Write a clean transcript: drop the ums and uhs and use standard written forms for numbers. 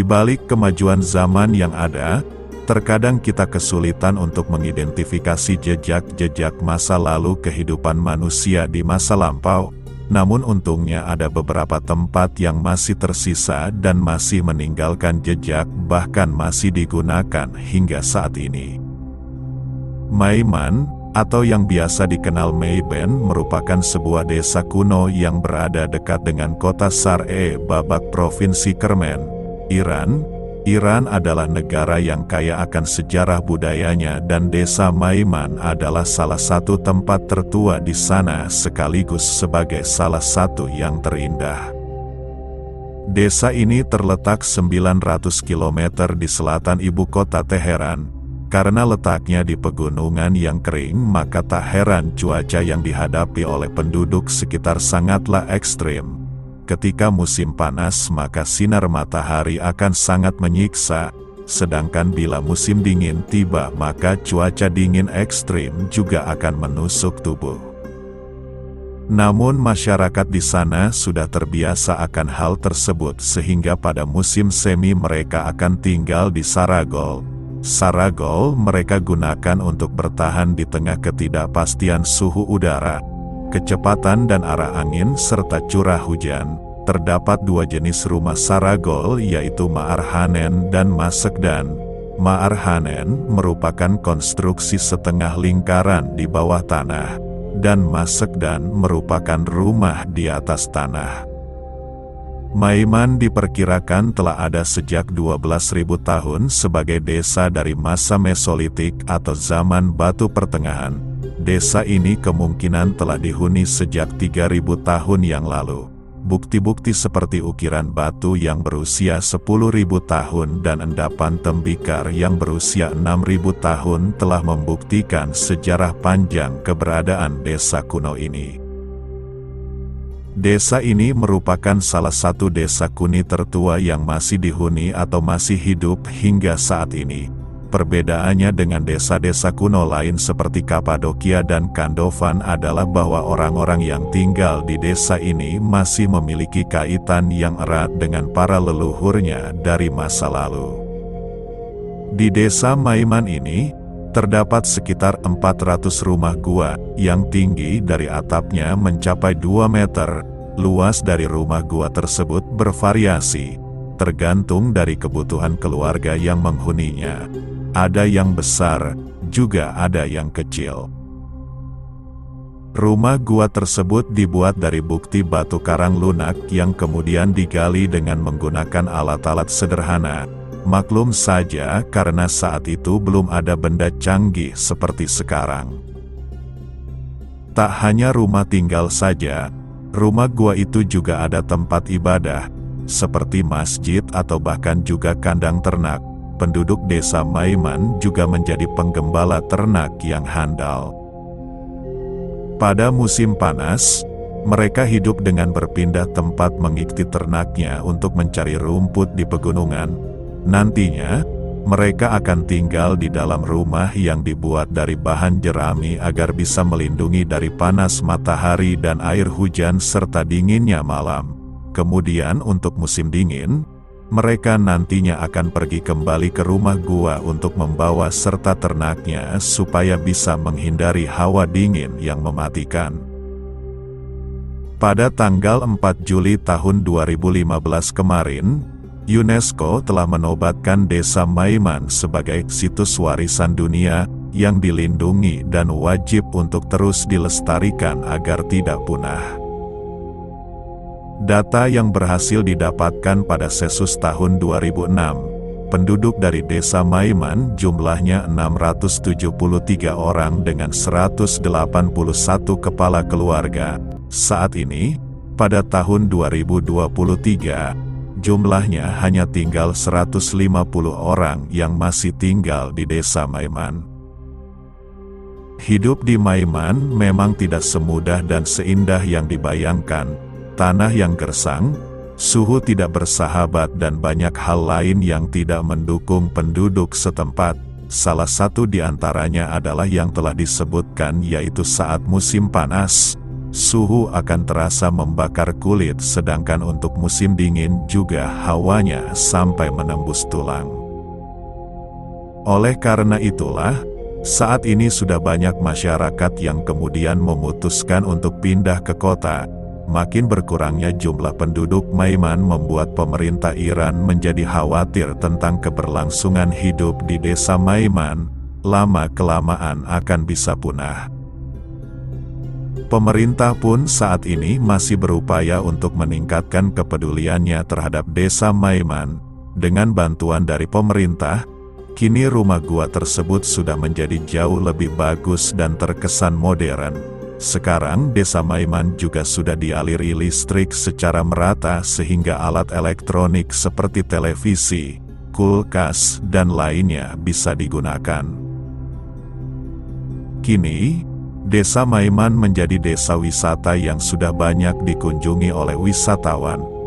Di balik kemajuan zaman yang ada, terkadang kita kesulitan untuk mengidentifikasi jejak-jejak masa lalu kehidupan manusia di masa lampau. Namun untungnya ada beberapa tempat yang masih tersisa dan masih meninggalkan jejak, bahkan masih digunakan hingga saat ini. Maiman, atau yang biasa dikenal Maiban, merupakan sebuah desa kuno yang berada dekat dengan kota Sar-e-Babak Provinsi Kermen, Iran. Iran adalah negara yang kaya akan sejarah budayanya dan desa Maiman adalah salah satu tempat tertua di sana sekaligus sebagai salah satu yang terindah. Desa ini terletak 900 km di selatan ibu kota Teheran. Karena letaknya di pegunungan yang kering, maka tak heran cuaca yang dihadapi oleh penduduk sekitar sangatlah ekstrim. Ketika musim panas maka sinar matahari akan sangat menyiksa, sedangkan bila musim dingin tiba maka cuaca dingin ekstrim juga akan menusuk tubuh. Namun masyarakat di sana sudah terbiasa akan hal tersebut sehingga pada musim semi mereka akan tinggal di Saragol. Saragol mereka gunakan untuk bertahan di tengah ketidakpastian suhu udara, kecepatan dan arah angin serta curah hujan. Terdapat dua jenis rumah Saragol yaitu Ma'arhanen dan Masekdan. Ma'arhanen merupakan konstruksi setengah lingkaran di bawah tanah, dan Masekdan merupakan rumah di atas tanah. Maiman diperkirakan telah ada sejak 12.000 tahun sebagai desa dari masa Mesolitik atau zaman Batu Pertengahan. Desa ini kemungkinan telah dihuni sejak 3.000 tahun yang lalu. Bukti-bukti seperti ukiran batu yang berusia 10.000 tahun dan endapan tembikar yang berusia 6.000 tahun telah membuktikan sejarah panjang keberadaan desa kuno ini. Desa ini merupakan salah satu desa Kuni tertua yang masih dihuni atau masih hidup hingga saat ini. Perbedaannya dengan desa-desa kuno lain seperti Kapadokia dan Kandovan adalah bahwa orang-orang yang tinggal di desa ini masih memiliki kaitan yang erat dengan para leluhurnya dari masa lalu. Di desa Maiman ini, terdapat sekitar 400 rumah gua, yang tinggi dari atapnya mencapai 2 meter. Luas dari rumah gua tersebut bervariasi, tergantung dari kebutuhan keluarga yang menghuninya. Ada yang besar, juga ada yang kecil. Rumah gua tersebut dibuat dari bukti batu karang lunak yang kemudian digali dengan menggunakan alat-alat sederhana. Maklum saja karena saat itu belum ada benda canggih seperti sekarang. Tak hanya rumah tinggal saja, rumah gua itu juga ada tempat ibadah, seperti masjid atau bahkan juga kandang ternak. Penduduk desa Maiman juga menjadi penggembala ternak yang handal. Pada musim panas, mereka hidup dengan berpindah tempat mengikuti ternaknya untuk mencari rumput di pegunungan. Nantinya, mereka akan tinggal di dalam rumah yang dibuat dari bahan jerami agar bisa melindungi dari panas matahari dan air hujan serta dinginnya malam. Kemudian untuk musim dingin, mereka nantinya akan pergi kembali ke rumah gua untuk membawa serta ternaknya supaya bisa menghindari hawa dingin yang mematikan. Pada tanggal 4 Juli tahun 2015 kemarin, UNESCO telah menobatkan desa Maiman sebagai situs warisan dunia yang dilindungi dan wajib untuk terus dilestarikan agar tidak punah. Data yang berhasil didapatkan pada sensus tahun 2006, penduduk dari desa Maiman jumlahnya 673 orang dengan 181 kepala keluarga. Saat ini, pada tahun 2023, jumlahnya hanya tinggal 150 orang yang masih tinggal di desa Maiman. Hidup di Maiman memang tidak semudah dan seindah yang dibayangkan. Tanah yang gersang, suhu tidak bersahabat dan banyak hal lain yang tidak mendukung penduduk setempat. Salah satu di antaranya adalah yang telah disebutkan yaitu saat musim panas, suhu akan terasa membakar kulit, sedangkan untuk musim dingin juga hawanya sampai menembus tulang. Oleh karena itulah, saat ini sudah banyak masyarakat yang kemudian memutuskan untuk pindah ke kota. Makin berkurangnya jumlah penduduk Maiman membuat pemerintah Iran menjadi khawatir tentang keberlangsungan hidup di desa Maiman, lama-kelamaan akan bisa punah. Pemerintah pun saat ini masih berupaya untuk meningkatkan kepeduliannya terhadap desa Maiman. Dengan bantuan dari pemerintah, kini rumah gua tersebut sudah menjadi jauh lebih bagus dan terkesan modern. Sekarang desa Maiman juga sudah dialiri listrik secara merata sehingga alat elektronik seperti televisi, kulkas, dan lainnya bisa digunakan. Kini, desa Maiman menjadi desa wisata yang sudah banyak dikunjungi oleh wisatawan.